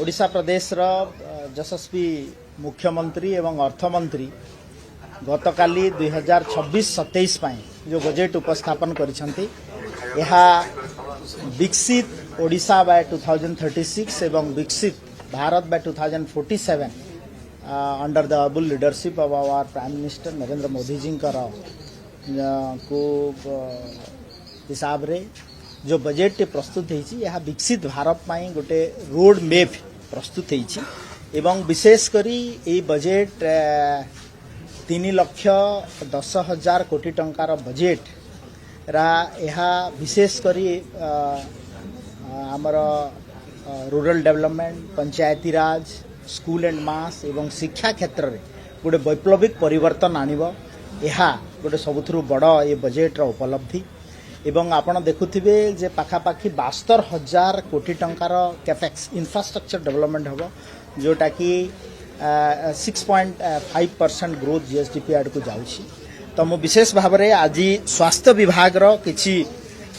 ओडिशा प्रदेश यशस्वी मुख्यमंत्री एवं अर्थमंत्री गतकाली 2026-27 जो बजेट उपस्थापन करिसेंती यहा विकसित ओडिशा बाय 2036 एवं विकसित भारत by 2047 under the able leadership of our prime minister Narendra Modi ji को हिसाब रे जो बजेट प्रस्तुत है विकसित भारत पाई गोटे रोड मैप प्रस्तुत है विशेष करी ये बजेट 3,10,000 कोटी टंकार बजेट रा यह विशेष करी आमर rural development Panchayati Raj school and mass एवं शिक्षा क्षेत्र में गोटे वैप्लविक परिवर्तन आनिबो यह गोटे सबुथुरु बड़ ये बजेट रा उपलब्धि एवं आपण देखुथिबे जे पाखापाखी 72,000 कोटी टंकार कैपेक्स इंफ्रास्ट्रक्चर डेवलपमेंट हबो जोटा कि 6.5% ग्रोथ जीएसडीपी आड़ को जाउछि। तो मु विशेष भाव में आज स्वास्थ्य विभाग रो किछि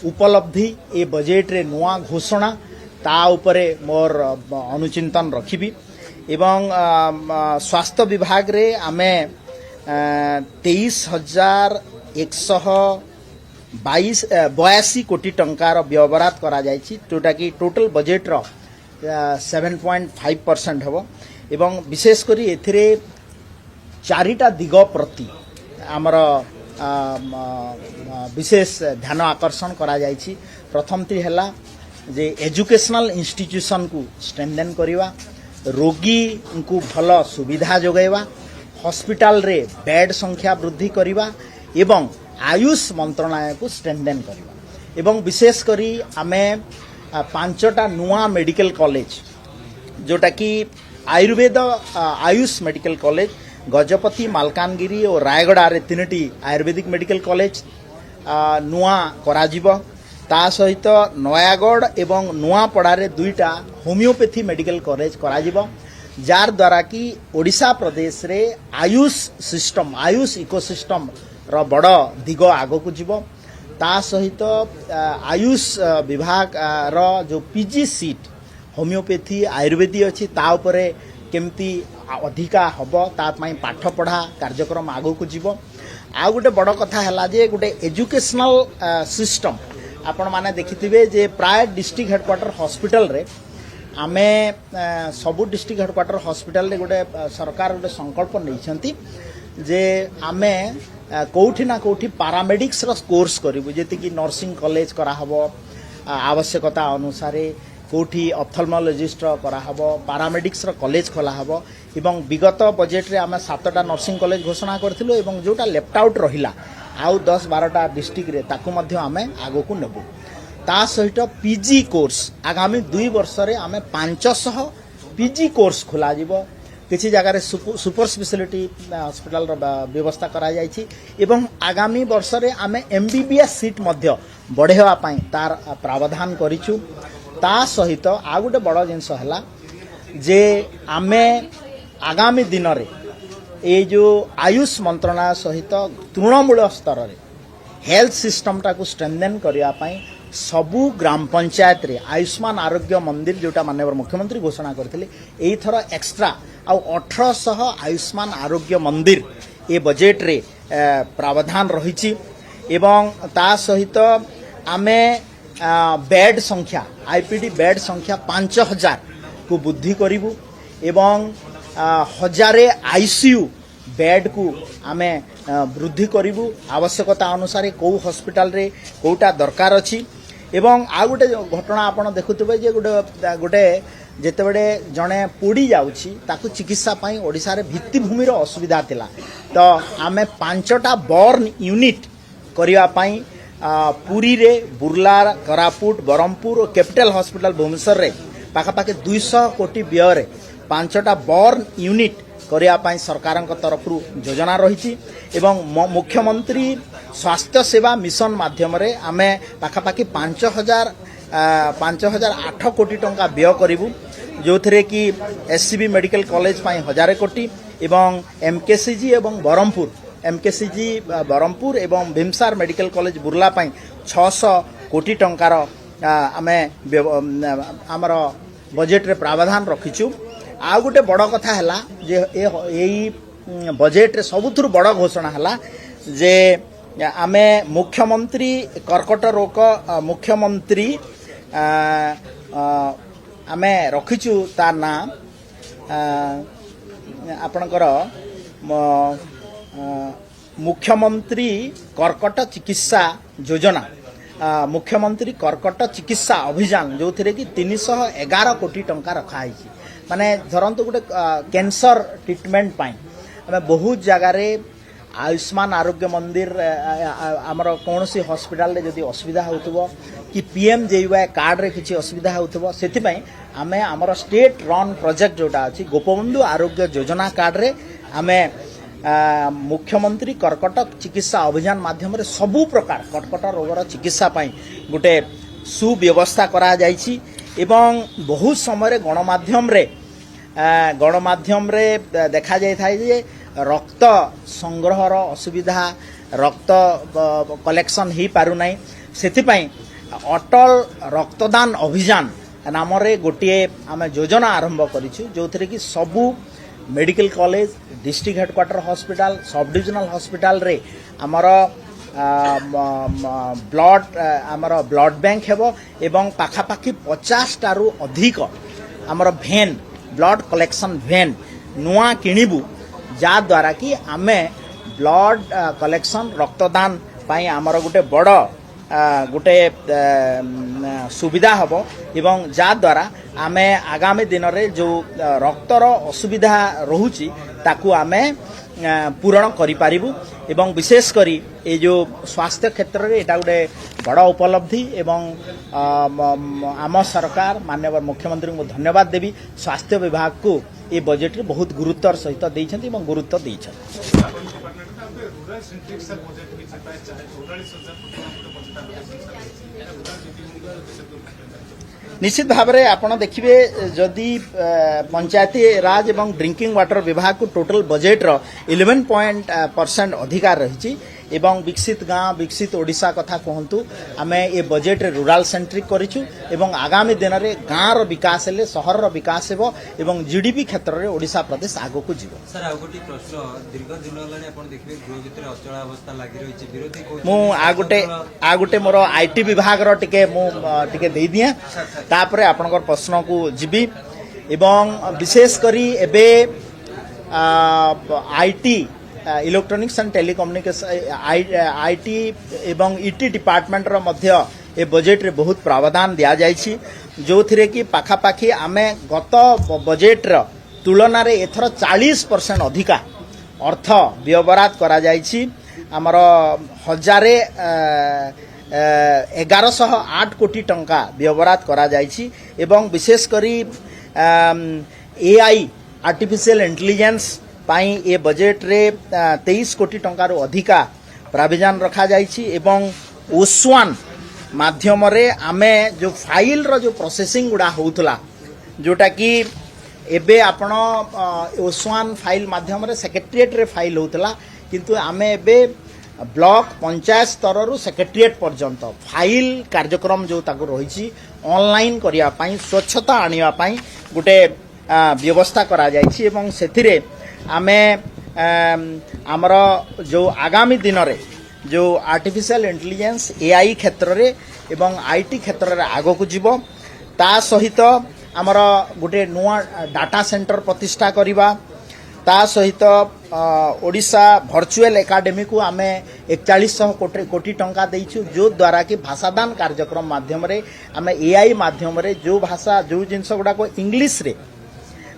उपलब्धि ए बजेट रे नुआ घोषणा ता उपरे मोर अनुचिंतन रखिबी एवं स्वास्थ्य विभाग रे आमे 23,182 कोटी टंकार व्यवहार करा जायछि जोटा कि टोटल बजेट रो 7.5% हबो एवं विशेष करी एथिरे चारिटा दिग प्रति आमर विशेष ध्यान आकर्षण करा जायछि। प्रथम ती हला जे एजुकेशनल इंस्टीट्यूशन को स्ट्रेंथन करिवा रोगी को भल सुविधा जोगाइवा हॉस्पिटल रे बेड संख्या वृद्धि करिवा एवं आयुष मंत्रालय को स्ट्रेंथन करिवा एवं विशेष करी आमे 5टा नुआ मेडिकल कॉलेज जोटा कि आयुर्वेद आयुष मेडिकल कॉलेज गजपति मालकानगिरी और रायगड़ा रे 3टी आयुर्वेदिक मेडिकल कॉलेज नुआ कराजिबो ता सहित नयागढ़ एवं नुआपड़ा रे 2टा होमियोपैथी मेडिकल कॉलेज कराजिबो जार द्वारा कि ओडिशा प्रदेश रे आयुष सिस्टम आयुष इकोसिस्टम रो बड़ दिग आगो को जीवो ता सहित आयुष विभाग रो जो पीजी सीट होमियोपैथी आयुर्वेदी अच्छी ता उपरे केमती अधिका हबो ता पई पाठ पढ़ा कार्यक्रम आगो को जीवो। आ गोटे बड़ कथा हैला जे गोटे एजुकेशनल सिस्टम आपण माने देखिथिबे जे प्राय डिस्ट्रिक्ट हेडक्वार्टर हॉस्पिटल रे आमे सबु डिस्ट्रिक्ट हेडक्वार्टर हॉस्पिटल रे गोटे सरकार गोटे संकल्प नैछंती जे आमे कोठी ना कोठी पैरामेडिक्स रो कोर्स करिवु जेति कि नर्सिंग कॉलेज करा हबो आवश्यकता अनुसार कोठी ऑप्थेल्मोलॉजिस्ट करा हबो पैरामेडिक्स रो कॉलेज खोला हबो एवं विगत बजेट रे आमे 7टा नर्सिंग कॉलेज घोषणा करथिलु एवं जोटा लेफ्ट आउट रहिला आउ 10-12टा डिस्ट्रिक्ट रे ताकू मध्ये आमे आगो को नेबु ता सहित पीजी कोर्स आगामी 2 वर्ष रे आमे 500 पीजी कोर्स खोला जिवो किसी जगह सुपर स्पेशलिटी हॉस्पिटल व्यवस्था करा जायछि एवं आगामी वर्ष रे आमे एमबीबीएस सीट मध्य बढ़ेवा पाई तार प्रावधान करिछु ता सहित आ गोटे बड़ जिनस हला जे आमे आगामी दिन रे ए जो आयुष मंत्रालय सहित तृणमूल स्तर रे हेल्थ सिस्टम टा को स्ट्रेंथन करिया पाई सबु ग्राम पंचायत रे आयुष्मान आरोग्य मंदिर जोटा माननीय मुख्यमंत्री घोषणा करथिले एई थर एक्स्ट्रा आ 1800 आयुष्मान आरोग्य मंदिर ए बजेट रे प्रावधान रहिछि एवं ता सहित आमे बेड संख्या आईपीडी बेड संख्या 5000 को वृद्धि करिवु एवं 1000 आईसीयू बेड को आमे वृद्धि करिवु आवश्यकता अनुसार को हॉस्पिटल रे कोटा दरकार अछि एवं आ गोटे घटना आपण देखुतबे जे गोटे गोटे जेतेबेले जणे पोड़ी जाउछि ताकु चिकित्सा पाई ओडिसा रे भित्तिभूमि रो असुविधा थिला तो आमे 5टा बर्न यूनिट करिया पाई पुरी रे बुर्ला कोरापुट बरहमपुर और कैपिटल हॉस्पिटल भुवनेश्वर रे पाखापाखि 200 कोटी व्यय रे 5टा बर्न यूनिट करिया पाई सरकार तरफ योजना रही एवं मुख्यमंत्री स्वास्थ्य सेवा मिशन माध्यम रे आमे पाखापाखि 5,008 कोटी टंका व्यय करिवु जो थे कि एससीबी मेडिकल कॉलेज पाई 1000 कोटी एवं एमकेसीजी एवं बरहमपुर एमकेसीजी बरहमपुर एवं भीमसार मेडिकल कॉलेज बुर्ला पाई 600 कोटी टंकार आमे आमर बजेट रे प्रावधान रखिचु। आ गोटे बड़ कथा है जे यही बजेट रे सबुथुर बड़ घोषणा है जे आमे मुख्यमंत्री कर्कट रोग मुख्यमंत्री आमे रखिचु तार ना आपणकर मुख्यमंत्री कर्कट चिकित्सा योजना मुख्यमंत्री कर्कट चिकित्सा अभियान जो थे कि 311 कोटी टंका रखाई माने धरतु गोटे कैंसर ट्रीटमेंट पाई आम बहुत जगार आयुष्मान आरोग्य मंदिर आमर कौन सी हॉस्पिटल रे जदि असुविधा होतबो कि PMJY कार्ड रे किसी असुविधा होतबो सेति आमे आमर स्टेट रन प्रोजेक्ट जोटा अछि गोपबंधु आरोग्य योजना कार्ड रे आमे मुख्यमंत्री कर्कट चिकित्सा अभियान माध्यम रे सबु प्रकार कर्कट रोगर चिकित्सा पाई गोटे सुव्यवस्था करा जायछि एवं बहुत समय गणमाध्यम रे देखा जाय थाय जे रक्त संग्रहर असुविधा रक्त कलेक्शन ही पारु नाही सेति पई अटल रक्तदान अभियान नाम रे गोटे आमे योजना आरंभ करिछु जो थरे कि सबु medical college district headquarter hospital sub divisional hospital रे आमर ब्लड बैंक हेबो एवं पाखापाखि 50 टारू अधिक आमर भेन ब्लड कलेक्शन भेन नुआ किनिबु जा द्वारा कि आमे ब्लड कलेक्शन रक्तदान पाई आमर गोटे बड़ गोटे सुविधा हबो एवं जा द्वारा आमे आगामी दिन रे जो रक्तर असुविधा रहुची ताकू आमे पूरण करि पारिबु एवं विशेष करी ए जो स्वास्थ्य क्षेत्र रे एटा गोटे बड़ उपलब्धि एवं आम सरकार माननीय मुख्यमंत्री को धन्यवाद देवी स्वास्थ्य विभाग को ये बजेट रे बहुत गुरुत्वर सहित देइछन्ति एवं गुरुत्व देइछन्ति। निश्चित भाव में आपड़ देखिए जदि पंचायती राज एवं ड्रिंकिंग वाटर विभाग को टोटल बजेट रो 11% अधिकार रही एवं विकसित गाँ विकसित ओडिशा कथा कहतु आम ये बजेट रे रूराल सेंट्रिक करिछु एवं आगामी दिन में गाँव रो विकास हेले सहर रो विकास हेबो एवं जीडीपी क्षेत्र रे ओडिशा प्रदेश आगो को जीवो। सर आ गोटी प्रश्न दीर्घ दिन लाने आपण देखबे गृह भितर अचल अवस्था लागि रहिछि विरोधी को मु आ गोटे मोर आईटी विभाग रो टिके मु टिके देई दिया तापरे आपनकर प्रश्न को जीबी एवं विशेष करी एबे IT electronics and telecommunication IT एवं ईटी डिपार्टमेंट रो मध्य ए बजेट रे बहुत प्रावधान दिया जायछि जो थिरे कि पाखापाखि आमे गत बजेट रो तुलना रे एथर 40% अधिका अर्थ व्यवहार करा जायछि हमर 1108 कोटी टंका व्यवहार करा जायछि एवं विशेष करी एआई आर्टिफिशियल इंटेलिजेंस पाई ए बजेट रे 23 कोटी टंका रो अधिका प्राविधान रखा जायछि एवं ओसवान माध्यम रे आमे जो फाइल रो जो प्रोसेसिंग गुडा होउतला जोटा कि एबे आपण ओसवान फाइल माध्यम रे सेक्रेटरीएट रे फाइल होउतला किंतु आमे एबे ब्लॉक पंचायत स्तर रु सेक्रेटरीएट पर्यंत फाइल कार्यक्रम जो ताको रहिछि ऑनलाइन करिया पाई स्वच्छता आनिया पाई गुटे व्यवस्था करा जायछि एवं सेथिरे आमे आमर जो आगामी दिन रे जो आर्टिफिशियल इंटेलिजेंस एआई क्षेत्र रे एवं आईटी क्षेत्र रे आगो को जीवो ता सहित आमर गोटे नुआ डाटा सेंटर प्रतिष्ठा करिबा ता सहित ओडिशा वर्चुअल एकेडमी को आमे 4100 कोटी टंका देइछु जो द्वारा कि भाषादान कार्यक्रम माध्यम रे आमे एआई माध्यम रे जो भाषा जो जिंस गुडा को इंग्लिश रे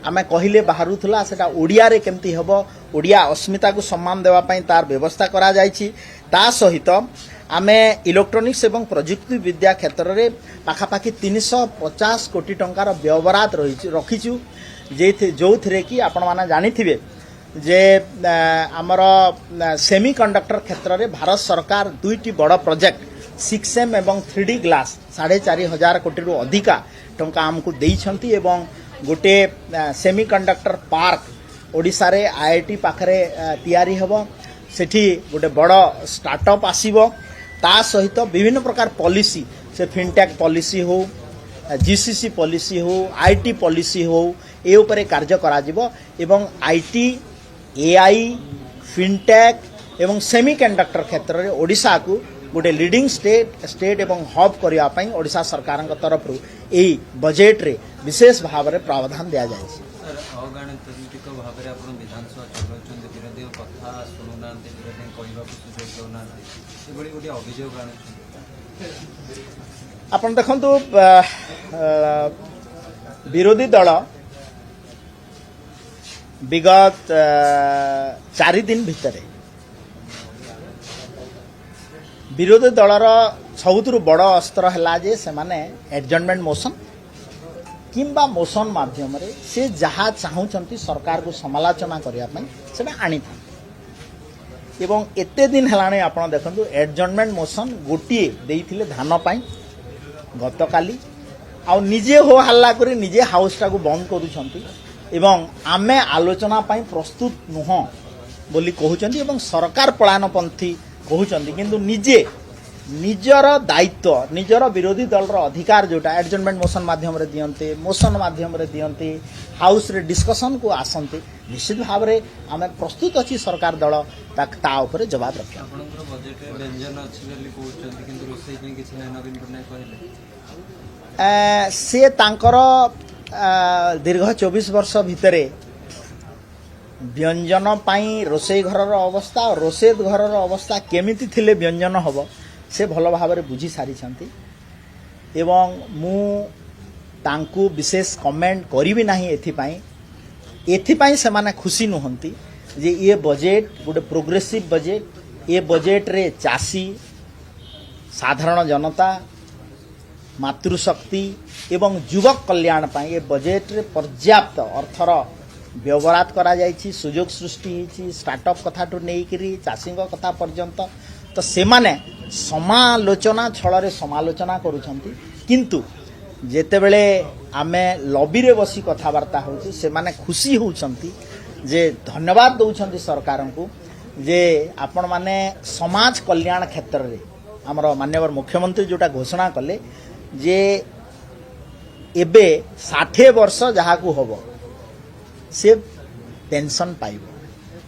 आमे कहिले बाहरुथला सेटा ओडिया रे केमती हबो ओडिया अस्मिता को सम्मान देवा पई तार व्यवस्था करा जायछि ता सहित आमे इलेक्ट्रॉनिक्स एवं प्रजुक्ति विद्या क्षेत्र रे पाखापाखि 350 कोटी टंकार व्यवहार रखिछु जे जो थिरे कि आपण माने जानिथिबे जे आमर सेमी कंडक्टर क्षेत्र रे भारत सरकार दुईटी बड़ प्रोजेक्ट 6M एवं 3D ग्लास 4500 कोटी रु अधिका टंका हमकु देइछंती एवं गोटे सेमी कंडक्टर पार्क ओडिशा रे आईआईटी पाखरे तयारी हबो सेठी गोटे बड़ स्टार्टअप आसीबो ता सहित विभिन्न प्रकार पॉलिसी से फिनटेक पॉलिसी हो जीसीसी पॉलिसी हो आईटी पॉलिसी हो ए उपरे कार्य करा जिवो एवं आईटी एआई फिनटेक एवं सेमीकंडक्टर क्षेत्र में ओडिशा को गोटे लीडिंग स्टेट एवं हब करने पई ओडिशा सरकार तरफ यही बजेट रे विशेष भाव में प्रावधान दिया जाए। सर अगणतांत्रिक भाव में आप विधानसभा चलाउछन विरोधी कथा शुणुना विरोधी कहवा सुजोग देना ये गोटे अभियोग आनुछन आपण देखंतु विरोधी दल विगत 4 दिन भितर विरोधी दलर सबुठु बड़ अस्त्र है जे से माने एडजर्नमेंट मोशन किंबा मोशन माध्यम रे से जहाँ चाहूँगी सरकार को समालोचना करने से आनी था एवं एते दिन है आपड़ देखो एडजर्नमेंट मोशन गोटे देइथिले धान पाई गतकाली आ निजे हो हल्ला करी निजे हाउस टाको बंद करूछंती एवं आमे आलोचना पाई प्रस्तुत नुह बोली कहउछंती एवं सरकार पलायनपंथी कहउछंती किंतु निजे निजर दायित्व निजर विरोधी दलर अधिकार जोटा एडजर्नमेंट मोशन माध्यम रे दियंते मोशन माध्यम रे दियंते हाउस रे डिस्कशन को आसंते निश्चित भाव रे आमे प्रस्तुत अछि सरकार दल ता ऊपर जवाब रखे। आपनकर बजेट रे व्यंजन अछि बोली कहउछंती किंतु रोसई पे किछि नै नवीन पटनायक कहले से तांकर दीर्घ 24 वर्ष भितरे व्यंजन पाई रोसई घरर अवस्था और रोसई घरर अवस्था केमिति थिले व्यंजन हबो से भल भाव में बुझी सारी एवं मु तांकु विशेष कमेंट करी ना एथिपाई से माने खुशी नुहंती जे ये बजेट गोटे प्रोग्रेसिव बजेट ये बजेट रे चाषी साधारण जनता मातृशक्ति एवं युवक कल्याण पाई ये बजेट रे पर्याप्त अर्थर व्यवहार करा जायछि सुजोग सृष्टि होइछि स्टार्टअप कथा टू नेइकरी चाषी कथा पर्यंत तो से माने समालोचना छल समालोचना करुछंती किंतु जेतेबेले आमे लॉबी रे बसी कथबार्ता होछि से माने खुशी होउछंती जे धन्यवाद दउछंती सरकार को जे आपण माने समाज कल्याण क्षेत्र रे हमर माननीय मुख्यमंत्री जोटा घोषणा कले जे एबे 60 वर्ष जहा को हबो से पेंशन पाइबो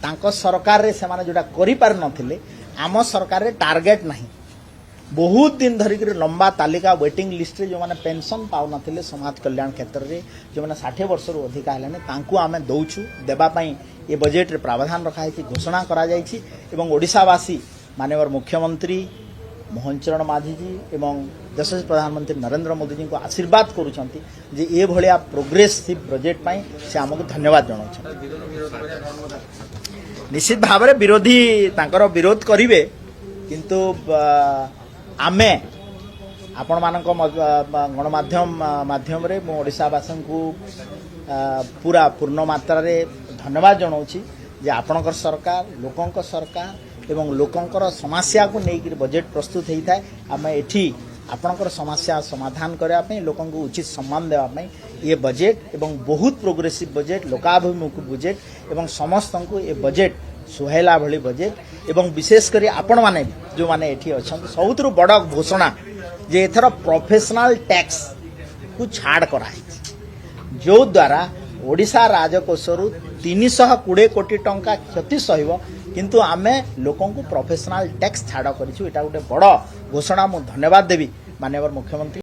तांको सरकार रे से माने जोटा करि पार नथिले आम सरकार रे टार्गेट नहीं बहुत दिन धरिक लंबा तालिका वेटिंग लिस्ट रे जो माने पेंशन पाउ नथिले समाज कल्याण क्षेत्र रे जो माने 60 वर्ष रु अधिक हेलाने तांकु आमे दउछु देबा पई ये बजेट रे प्रावधान रखा है घोषणा करा जायछि एवं ओडिशावासी माननीय मुख्यमंत्री मोहन चरण माझी जी एवं यशस्वी प्रधानमंत्री नरेंद्र मोदी जी को आशीर्वाद करुछंती जे ए भलिया प्रोग्रेसिव बजेट पई से हमको धन्यवाद जणाउछन। निश्चित भाव में विरोधी तांकर विरोध करिवे किंतु आमे आपण मानक गणमाध्यम माध्यम रे मो ओडिशावासी को पूरा पूर्ण मात्रा रे धन्यवाद जणाउछि जे आपणकर सरकार लोकंक सरकार एवं लोकंकर समस्या को लेकर बजेट प्रस्तुत होता है आम एठी आपणकर समस्या समाधान करने लोकं को उचित सम्मान देवाई ये बजेट एवं बहुत प्रोग्रेसिव बजेट लोकाभिमुख बजेट एवं समस्त को ये बजेट सुहेला भली बजेट एवं विशेषकर आपण माने जो माने एठी अछन सबुठु बड़ घोषणा जे एथर प्रोफेशनल टैक्स को छाड़ कराई जो द्वारा ओडिशा राजकोषरु 320 कोटी टंका क्षति सहिब किंतु आमे लोकं को प्रोफेशनल टैक्स छाड़ करिछु एटा गोटे बड़ घोषणा मु धन्यवाद देवी माननीय मुख्यमंत्री।